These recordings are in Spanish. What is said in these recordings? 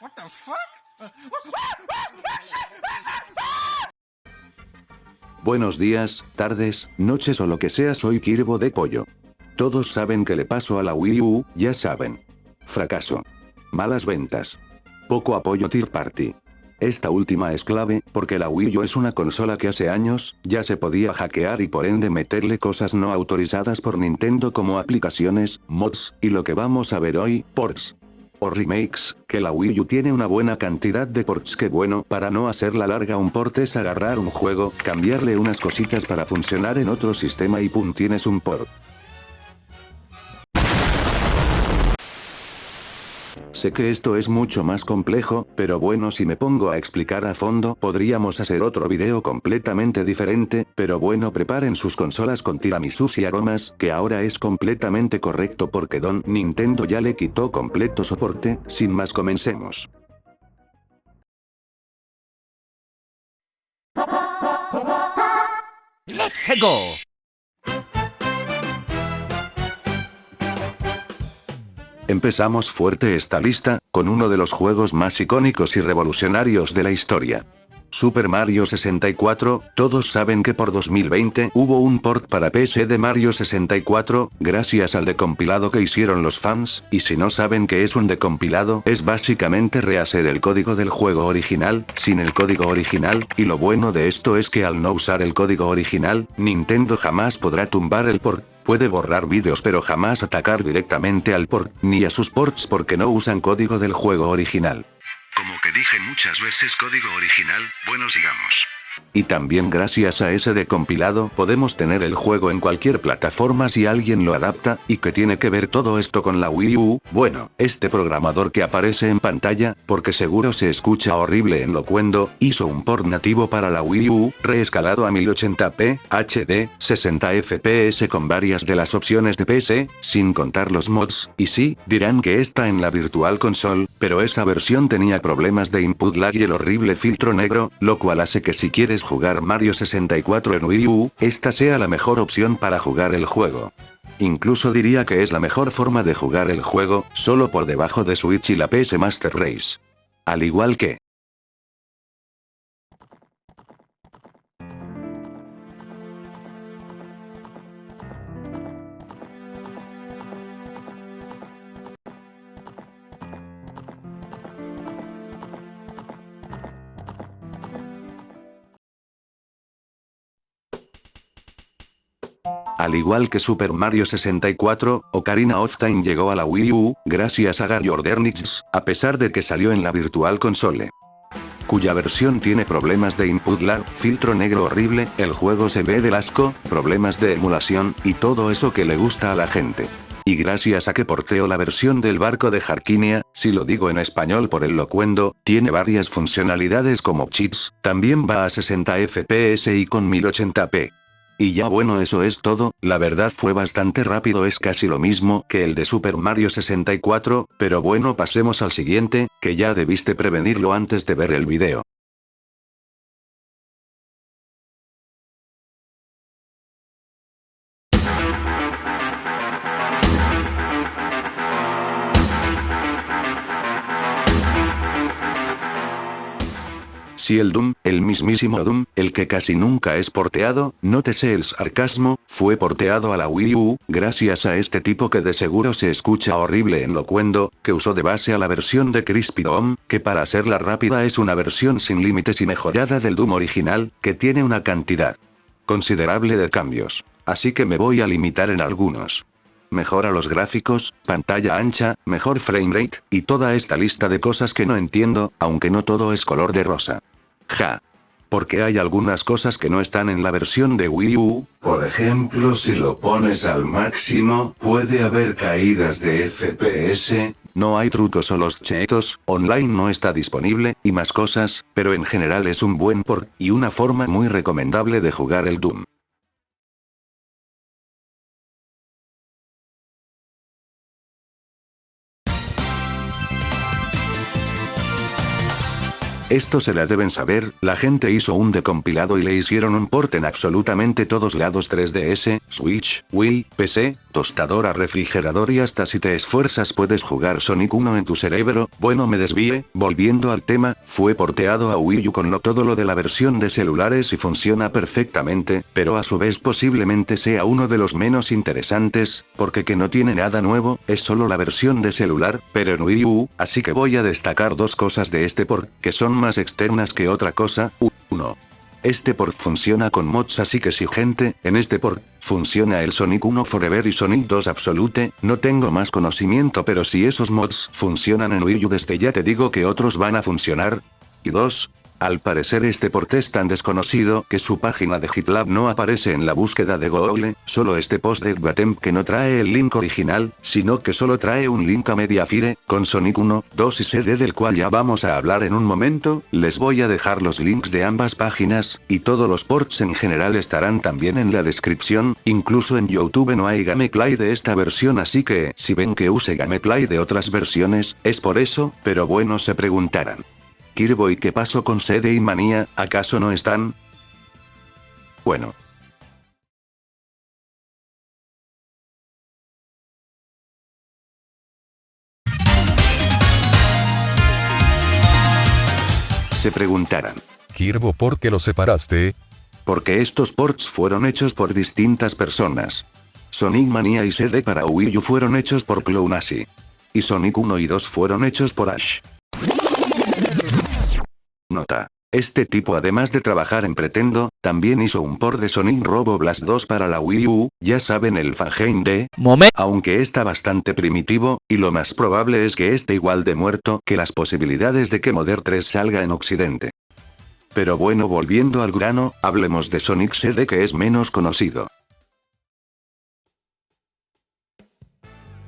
What the fuck? Buenos días, tardes, noches o lo que sea, soy Kirbo de Pollo. Todos saben que le pasó a la Wii U, ya saben. Fracaso. Malas ventas. Poco apoyo Third Party. Esta última es clave, porque la Wii U es una consola que hace años, ya se podía hackear y por ende meterle cosas no autorizadas por Nintendo como aplicaciones, mods, y lo que vamos a ver hoy, ports. O remakes, que la Wii U tiene una buena cantidad de ports que bueno, para no hacerla larga un port es agarrar un juego, cambiarle unas cositas para funcionar en otro sistema y pum tienes un port. Sé que esto es mucho más complejo, pero bueno, si me pongo a explicar a fondo podríamos hacer otro video completamente diferente, pero bueno, preparen sus consolas con tiramisús y aromas, que ahora es completamente correcto porque Don Nintendo ya le quitó completo soporte. Sin más, comencemos. Let's go. Empezamos fuerte esta lista, con uno de los juegos más icónicos y revolucionarios de la historia. Super Mario 64, todos saben que por 2020 hubo un port para PC de Mario 64, gracias al decompilado que hicieron los fans, y si no saben qué es un decompilado, es básicamente rehacer el código del juego original, sin el código original, y lo bueno de esto es que al no usar el código original, Nintendo jamás podrá tumbar el port. Puede borrar vídeos pero jamás atacar directamente al port, ni a sus ports porque no usan código del juego original. Como que dije muchas veces código original, bueno, sigamos. Y también gracias a ese decompilado podemos tener el juego en cualquier plataforma si alguien lo adapta. ¿Y qué tiene que ver todo esto con la Wii U? Bueno, este programador que aparece en pantalla, porque seguro se escucha horrible en Loquendo, hizo un port nativo para la Wii U, reescalado a 1080p, HD, 60 FPS con varias de las opciones de PC, sin contar los mods, y sí, dirán que está en la Virtual Console, pero esa versión tenía problemas de input lag y el horrible filtro negro, lo cual hace que si quieres jugar Mario 64 en Wii U, esta sea la mejor opción para jugar el juego. Incluso diría que es la mejor forma de jugar el juego, solo por debajo de Switch y la PS Master Race. Al igual que Super Mario 64, Ocarina of Time llegó a la Wii U, gracias a Gary Ordernix, a pesar de que salió en la Virtual Console. Cuya versión tiene problemas de input lag, filtro negro horrible, el juego se ve del asco, problemas de emulación, y todo eso que le gusta a la gente. Y gracias a que porteo la versión del barco de Harkinia, si lo digo en español por el Loquendo, tiene varias funcionalidades como cheats, también va a 60 FPS y con 1080p. Y ya bueno, eso es todo, la verdad fue bastante rápido, es casi lo mismo que el de Super Mario 64, pero bueno, pasemos al siguiente, que ya debiste prevenirlo antes de ver el video. Si el Doom, el mismísimo Doom, el que casi nunca es porteado, nótese el sarcasmo, fue porteado a la Wii U, gracias a este tipo que de seguro se escucha horrible en Loquendo, que usó de base a la versión de Crispy Dome, que para hacerla rápida es una versión sin límites y mejorada del Doom original, que tiene una cantidad considerable de cambios. Así que me voy a limitar en algunos. Mejora los gráficos, pantalla ancha, mejor framerate, y toda esta lista de cosas que no entiendo, aunque no todo es color de rosa. Ja. Porque hay algunas cosas que no están en la versión de Wii U, por ejemplo si lo pones al máximo, puede haber caídas de FPS, no hay trucos o los chetos, online no está disponible, y más cosas, pero en general es un buen port, y una forma muy recomendable de jugar el Doom. Esto se la deben saber, la gente hizo un decompilado y le hicieron un port en absolutamente todos lados: 3DS, Switch, Wii, PC, tostadora, refrigerador y hasta si te esfuerzas puedes jugar Sonic 1 en tu cerebro. Bueno, me desvié, volviendo al tema, fue porteado a Wii U con todo lo de la versión de celulares y funciona perfectamente, pero a su vez posiblemente sea uno de los menos interesantes, porque que no tiene nada nuevo, es solo la versión de celular, pero en Wii U, así que voy a destacar dos cosas de este port, que son más externas que otra cosa. 1. Este port funciona con mods, así que si gente, en este port, funciona el Sonic 1 Forever y Sonic 2 Absolute, no tengo más conocimiento, pero si esos mods funcionan en Wii U desde ya te digo que otros van a funcionar. Y 2. Al parecer este port es tan desconocido que su página de GitLab no aparece en la búsqueda de Google, solo este post de Batemp que no trae el link original, sino que solo trae un link a Mediafire, con Sonic 1, 2 y CD del cual ya vamos a hablar en un momento. Les voy a dejar los links de ambas páginas, y todos los ports en general estarán también en la descripción, incluso en YouTube no hay gameplay de esta versión, así que si ven que use gameplay de otras versiones, es por eso, pero bueno, se preguntarán: Kirbo, ¿y qué pasó con CD y Manía? ¿Acaso no están? Bueno. Se preguntarán: Kirbo, ¿por qué lo separaste? Porque estos ports fueron hechos por distintas personas. Sonic Mania y CD para Wii U fueron hechos por Clownasy. Y Sonic 1 y 2 fueron hechos por Ash. Nota: este tipo, además de trabajar en Pretendo, también hizo un port de Sonic Robo Blast 2 para la Wii U, ya saben, el Fangame de... Aunque está bastante primitivo, y lo más probable es que esté igual de muerto que las posibilidades de que Modern 3 salga en Occidente. Pero bueno, volviendo al grano, hablemos de Sonic CD, que es menos conocido.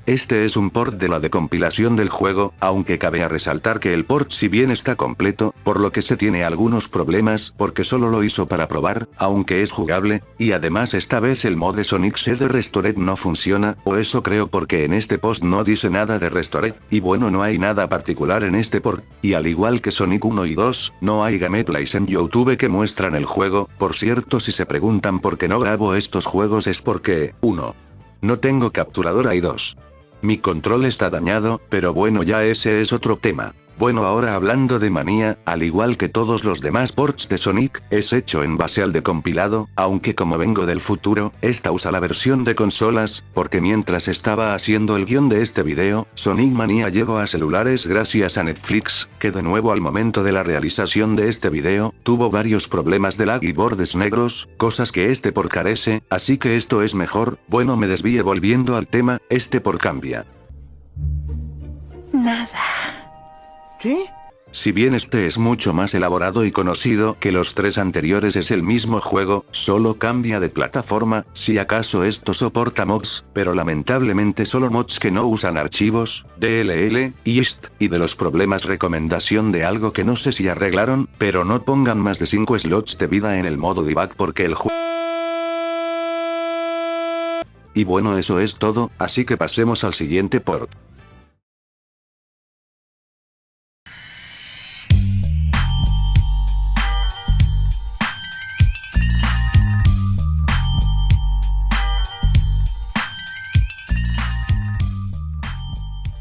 Este es un port de la decompilación del juego, aunque cabe resaltar que el port si bien está completo, por lo que se tiene algunos problemas porque solo lo hizo para probar, aunque es jugable, y además esta vez el mod de Sonic CD Restored no funciona, o eso creo, porque en este post no dice nada de Restored, y bueno, no hay nada particular en este port, y al igual que Sonic 1 y 2, no hay gameplays en YouTube que muestran el juego. Por cierto, si se preguntan por qué no grabo estos juegos es porque, 1. No tengo capturadora y 2. Mi control está dañado, pero bueno, ya ese es otro tema. Bueno, ahora hablando de Manía, al igual que todos los demás ports de Sonic, es hecho en base al decompilado, aunque como vengo del futuro, esta usa la versión de consolas, porque mientras estaba haciendo el guión de este video, Sonic Mania llegó a celulares gracias a Netflix, que de nuevo al momento de la realización de este video, tuvo varios problemas de lag y bordes negros, cosas que este port carece, así que esto es mejor. Bueno, me desvíe, volviendo al tema, este port cambia. Nada. ¿Qué? Si bien este es mucho más elaborado y conocido que los tres anteriores, es el mismo juego, solo cambia de plataforma. Si acaso esto soporta mods, pero lamentablemente solo mods que no usan archivos, DLL, IST, y de los problemas recomendación de algo que no sé si arreglaron, pero no pongan más de 5 slots de vida en el modo debug porque el juego... Y bueno, eso es todo, así que pasemos al siguiente port.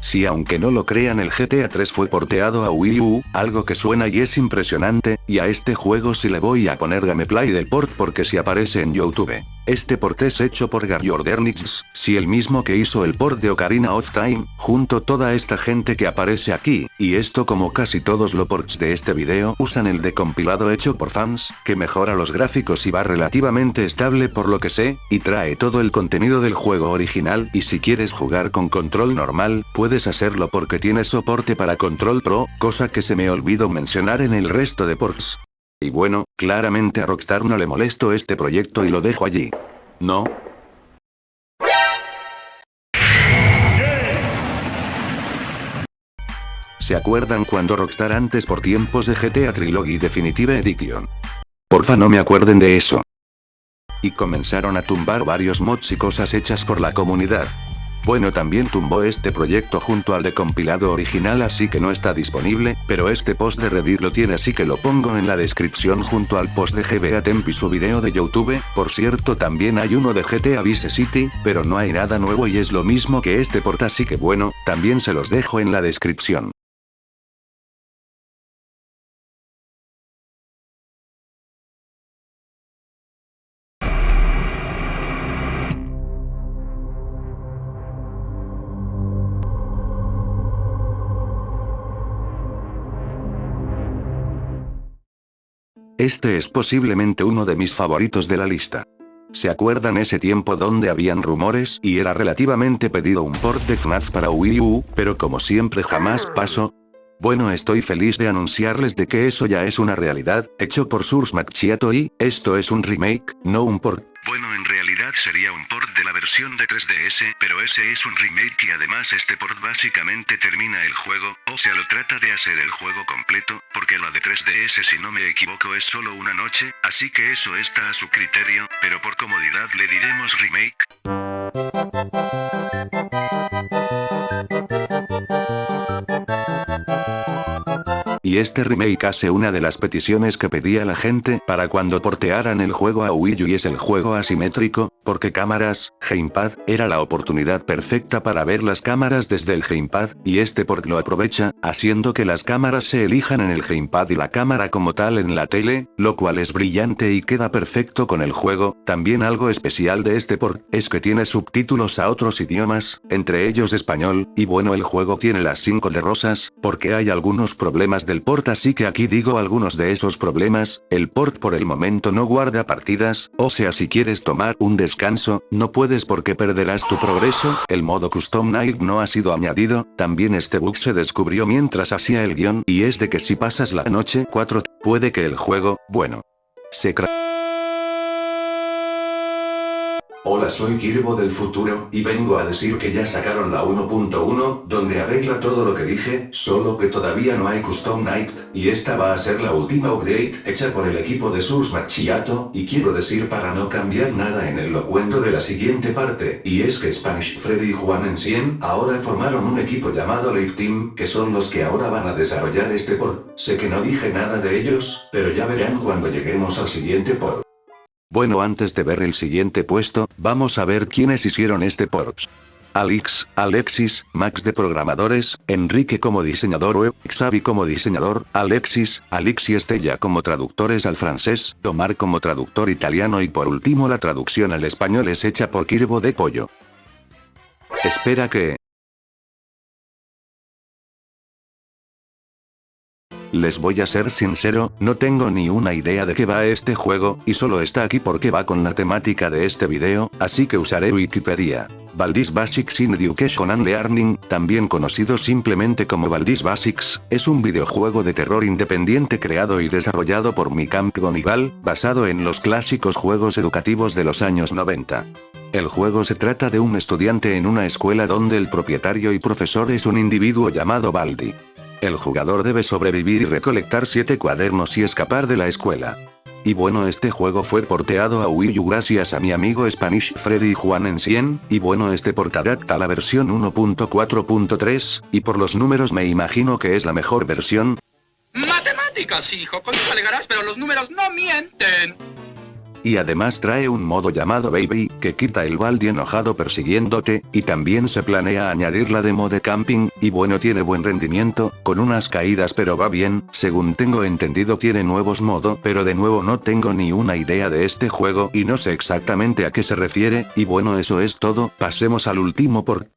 Si aunque no lo crean, el GTA 3 fue porteado a Wii U, algo que suena y es impresionante, y a este juego sí le voy a poner gameplay del port porque si aparece en YouTube. Este port es hecho por Gary Jordanix, si el mismo que hizo el port de Ocarina of Time, junto toda esta gente que aparece aquí, y esto como casi todos los ports de este video usan el decompilado hecho por fans, que mejora los gráficos y va relativamente estable por lo que sé, y trae todo el contenido del juego original, y si quieres jugar con control normal, puedes hacerlo porque tiene soporte para Control Pro, cosa que se me olvidó mencionar en el resto de ports. Y bueno, claramente a Rockstar no le molestó este proyecto y lo dejo allí. ¿No? ¿Se acuerdan cuando Rockstar antes, por tiempos de GTA Trilogy Definitive Edition? Porfa, no me acuerden de eso. Y comenzaron a tumbar varios mods y cosas hechas por la comunidad. Bueno, también tumbó este proyecto junto al de compilado original, así que no está disponible, pero este post de Reddit lo tiene, así que lo pongo en la descripción junto al post de GBA Temp y su video de YouTube. Por cierto, también hay uno de GTA Vice City, pero no hay nada nuevo y es lo mismo que este port, así que bueno, también se los dejo en la descripción. Este es posiblemente uno de mis favoritos de la lista. ¿Se acuerdan ese tiempo donde habían rumores y era relativamente pedido un port de FNAF para Wii U, pero como siempre jamás pasó? Bueno, estoy feliz de anunciarles de que eso ya es una realidad, hecho por Source Macchiato y, esto es un remake, no un port. Bueno, en realidad sería un port de la versión de 3DS, pero ese es un remake y además este port básicamente termina el juego, o sea lo trata de hacer el juego completo, porque la de 3DS si no me equivoco es solo una noche, así que eso está a su criterio, pero por comodidad le diremos remake. Y este remake hace una de las peticiones que pedía la gente para cuando portearan el juego a Wii U y es el juego asimétrico, porque cámaras, gamepad, era la oportunidad perfecta para ver las cámaras desde el gamepad, y este port lo aprovecha, haciendo que las cámaras se elijan en el gamepad y la cámara como tal en la tele, lo cual es brillante y queda perfecto con el juego. También algo especial de este port es que tiene subtítulos a otros idiomas, entre ellos español, y bueno, el juego tiene las 5 de rosas, porque hay algunos problemas del port, así que aquí digo algunos de esos problemas. El port por el momento no guarda partidas, o sea, si quieres tomar un descanso, no puedes porque perderás tu progreso. El modo Custom Night no ha sido añadido, también este bug se descubrió mientras hacía el guión, y es de que si pasas la noche 4, puede que el juego, bueno, se Hola, soy Kirbo del futuro, y vengo a decir que ya sacaron la 1.1, donde arregla todo lo que dije, solo que todavía no hay Custom Night, y esta va a ser la última upgrade hecha por el equipo de Source Macchiato, y quiero decir para no cambiar nada en el locuendo de la siguiente parte, y es que Spanish Freddy y Juan Encien ahora formaron un equipo llamado Late Team, que son los que ahora van a desarrollar este port. Sé que no dije nada de ellos, pero ya verán cuando lleguemos al siguiente port. Bueno, antes de ver el siguiente puesto, vamos a ver quiénes hicieron este port. Alexis, Max de programadores, Enrique como diseñador web, Xavi como diseñador, Alexis y Estella como traductores al francés, Omar como traductor italiano y por último la traducción al español es hecha por Kirbo de Pollo. Espera que... Les voy a ser sincero, no tengo ni una idea de qué va este juego, y solo está aquí porque va con la temática de este video, así que usaré Wikipedia. Baldi's Basics in Education and Learning, también conocido simplemente como Baldi's Basics, es un videojuego de terror independiente creado y desarrollado por Micamp Gonival, basado en los clásicos juegos educativos de los años 90. El juego se trata de un estudiante en una escuela donde el propietario y profesor es un individuo llamado Baldi. El jugador debe sobrevivir y recolectar 7 cuadernos y escapar de la escuela. Y bueno, este juego fue porteado a Wii U gracias a mi amigo Spanish Freddy y Juan Encien, y bueno, este port adapta la versión 1.4.3, y por los números me imagino que es la mejor versión. Matemáticas, hijo, con eso alegarás, pero los números no mienten. Y además trae un modo llamado Baby, que quita el Baldi enojado persiguiéndote, y también se planea añadir la demo de camping, y bueno, tiene buen rendimiento, con unas caídas pero va bien, según tengo entendido tiene nuevos modos, pero de nuevo no tengo ni una idea de este juego y no sé exactamente a qué se refiere, y bueno, eso es todo, pasemos al último port.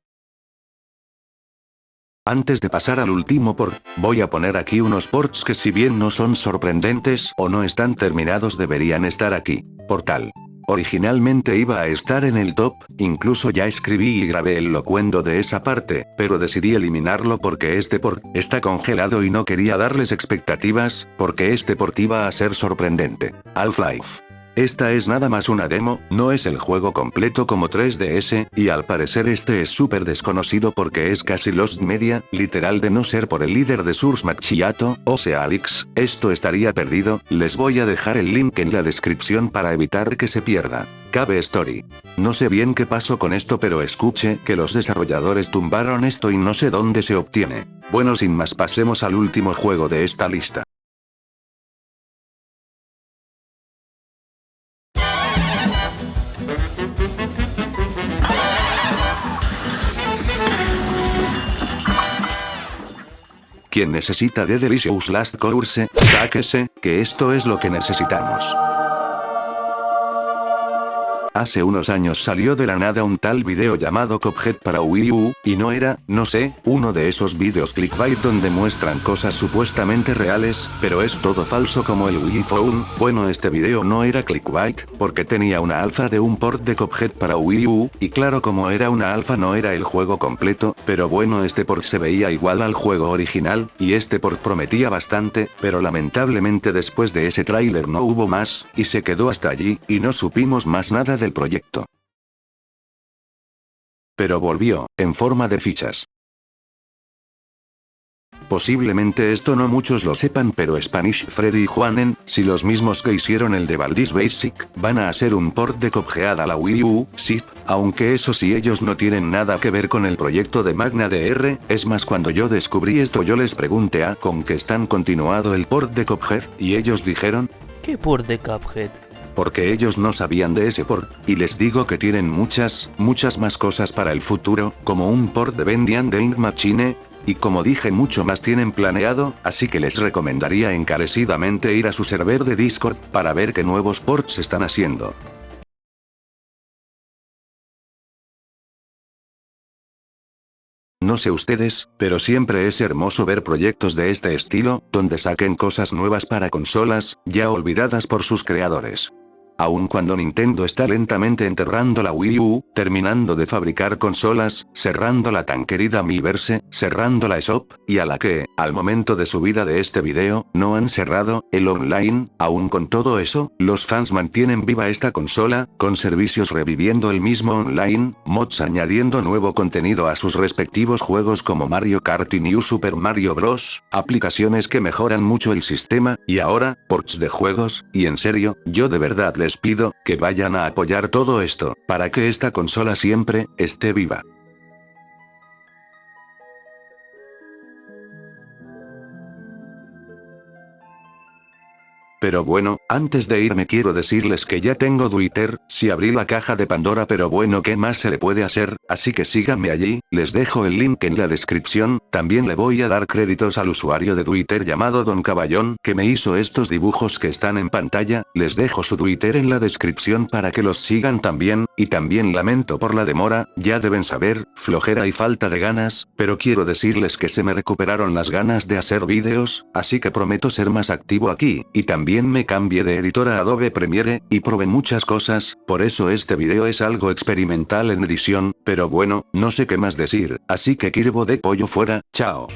Antes de pasar al último port, voy a poner aquí unos ports que si bien no son sorprendentes o no están terminados deberían estar aquí. Portal. Originalmente iba a estar en el top, incluso ya escribí y grabé el locuendo de esa parte, pero decidí eliminarlo porque este port está congelado y no quería darles expectativas, porque este port iba a ser sorprendente. Half-Life. Esta es nada más una demo, no es el juego completo como 3DS, y al parecer este es súper desconocido porque es casi Lost Media, literal de no ser por el líder de Source Macchiato, o sea Alex, esto estaría perdido, les voy a dejar el link en la descripción para evitar que se pierda. Cabe Story. No sé bien qué pasó con esto pero escuché que los desarrolladores tumbaron esto y no sé dónde se obtiene. Bueno, sin más pasemos al último juego de esta lista. Quien necesita de Delicious Last Course, sáquese, que esto es lo que necesitamos. Hace unos años salió de la nada un tal video llamado Cuphead para Wii U, y no era, no sé, uno de esos videos clickbait donde muestran cosas supuestamente reales, pero es todo falso como el Wii Phone. Bueno, este video no era clickbait, porque tenía una alfa de un port de Cuphead para Wii U, y claro como era una alfa no era el juego completo, pero bueno este port se veía igual al juego original, y este port prometía bastante, pero lamentablemente después de ese tráiler no hubo más, y se quedó hasta allí, y no supimos más nada del proyecto. Pero volvió, en forma de fichas. Posiblemente esto no muchos lo sepan pero Spanish Freddy y Juanen, si los mismos que hicieron el de Valdis Basic, van a hacer un port de Cuphead a la Wii U, sí, aunque eso sí ellos no tienen nada que ver con el proyecto de Magna DR, es más cuando yo descubrí esto yo les pregunté a con que están continuado el port de Cuphead, y ellos dijeron, ¿Qué port de Cuphead? porque ellos no sabían de ese port, y les digo que tienen muchas más cosas para el futuro, como un port de Vendian de Ink Machine, y como dije mucho más tienen planeado, así que les recomendaría encarecidamente ir a su server de Discord, para ver qué nuevos ports están haciendo. No sé ustedes, pero siempre es hermoso ver proyectos de este estilo, donde saquen cosas nuevas para consolas, ya olvidadas por sus creadores. Aun cuando Nintendo está lentamente enterrando la Wii U, terminando de fabricar consolas, cerrando la tan querida Miiverse, cerrando la eShop, y a la que, al momento de subida de este video, no han cerrado, el online, aun con todo eso, los fans mantienen viva esta consola, con servicios reviviendo el mismo online, mods añadiendo nuevo contenido a sus respectivos juegos como Mario Kart y New Super Mario Bros., aplicaciones que mejoran mucho el sistema, y ahora, ports de juegos, y en serio, yo de verdad les pido, que vayan a apoyar todo esto, para que esta consola siempre, esté viva. Pero bueno, antes de irme quiero decirles que ya tengo Twitter, si abrí la caja de Pandora pero bueno ¿qué más se le puede hacer? Así que síganme allí, les dejo el link en la descripción, también le voy a dar créditos al usuario de Twitter llamado Don Caballón que me hizo estos dibujos que están en pantalla, les dejo su Twitter en la descripción para que los sigan también, y también lamento por la demora, ya deben saber, flojera y falta de ganas, pero quiero decirles que se me recuperaron las ganas de hacer vídeos, así que prometo ser más activo aquí, y también me cambié de editor a Adobe Premiere, y probé muchas cosas, por eso este video es algo experimental en edición, pero bueno, no sé qué más decir, así que Kirbo de pollo fuera, chao.